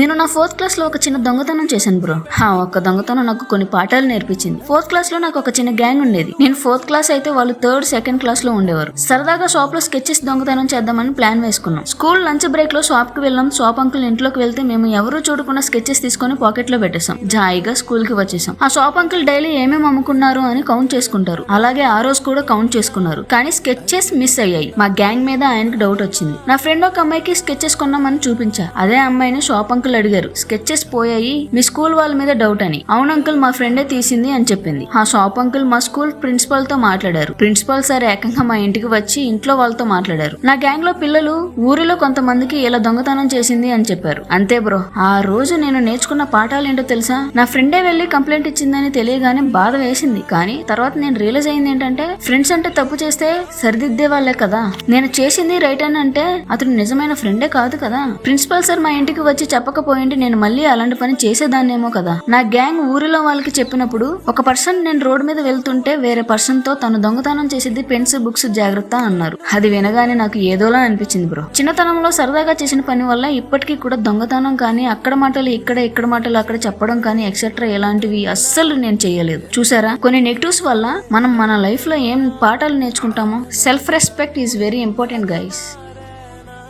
నేను నా 4th class లో ఒక చిన్న దొంగతనం చేశాను బ్రో. ఒక్క దొంగతనం నాకు కొన్ని పాఠాలు నేర్పించింది. 4th క్లాస్ లో నాకు ఒక చిన్న గ్యాంగ్ ఉండేది. నేను 4th క్లాస్ అయితే వాళ్ళు 3rd, 2nd క్లాస్ లో ఉండేవారు. సరదాగా షాప్ లో స్కెచెస్ దొంగతనం చేద్దామని ప్లాన్ వేసుకున్నాం. స్కూల్ లంచ్ బ్రేక్ లో షాప్ కి వెళ్ళాం. షాప్ అంకుల్ ఇంట్లోకి వెళ్తే మేము ఎవరూ చూడకుండా స్కెచెస్ తీసుకొని పాకెట్ లో పెట్టేసాం. జాయిగా స్కూల్ కి వచ్చేసాం. ఆ షాప్ అంకుల్ డైలీ ఏమేమి అమ్ముకున్నారు అని కౌంట్ చేసుకుంటారు. అలాగే ఆ రోజు కూడా కౌంట్ చేసుకున్నారు. కానీ స్కెచెస్ మిస్ అయ్యాయి. మా గ్యాంగ్ మీద ఆయనకి డౌట్ వచ్చింది. నా ఫ్రెండ్ ఒక అమ్మాయికి స్కెచెస్ కొన్నామని చూపించా. అదే అమ్మాయిని షాప్ అంకుల్ అడిగారు, స్కెచెస్ పోయాయి, మీ స్కూల్ వాళ్ళ మీద డౌట్ అని. అవును అంకుల్, మా ఫ్రెండే తీసింది అని చెప్పింది. ఆ షాప్ అంకుల్ మా స్కూల్ ప్రిన్సిపల్ తో మాట్లాడారు. ప్రిన్సిపల్ సార్ ఏకంగా మా ఇంటికి వచ్చి ఇంట్లో వాళ్ళతో మాట్లాడారు. నా గ్యాంగ్ లో పిల్లలు ఊరిలో కొంతమందికి ఇలా దొంగతనం చేసింది అని చెప్పారు. అంతే బ్రో, ఆ రోజు నేను నేర్చుకున్న పాఠాలు ఏంటో తెలుసా? నా ఫ్రెండే వెళ్లి కంప్లైంట్ ఇచ్చిందని తెలియగానే బాధ వేసింది. కానీ తర్వాత నేను రియలైజ్ అయింది ఏంటంటే, ఫ్రెండ్స్ అంటే తప్పు చేస్తే సరిదిద్దే వాళ్ళే కదా. నేను చేసింది రైట్ అని అంటే అతను నిజమైన ఫ్రెండే కాదు కదా. ప్రిన్సిపల్ సార్ మా ఇంటికి వచ్చి చెప్పకపోయింటే నేను మళ్ళీ అలాంటి పని చేసేదాన్నేమో కదా. నా గ్యాంగ్ ఊరిలో వాళ్ళకి చెప్పినప్పుడు ఒక పర్సన్ నేను రోడ్ మీద వెళ్తుంటే వేరే పర్సన్ తో తను దొంగతనం చేసేది పెన్స్, బుక్స్ జాగ్రత్త అన్నారు. అది వినగానే నాకు ఏదోలా అనిపించింది బ్రో. చిన్నతనంలో సరదాగా చేసిన పని వల్ల ఇప్పటికీ కూడా దొంగతనం కానీ, అక్కడ మాటలు ఇక్కడ మాటలు అక్కడ చెప్పడం కానీ ఎక్సెట్రా ఎలాంటివి అస్సలు నేను చేయలేదు. చూసారా, కొన్ని నెగిటివ్స్ వల్ల మనం మన లైఫ్ లో ఏం పాఠాలు నేర్చుకుంటామో. Self respect is very important guys.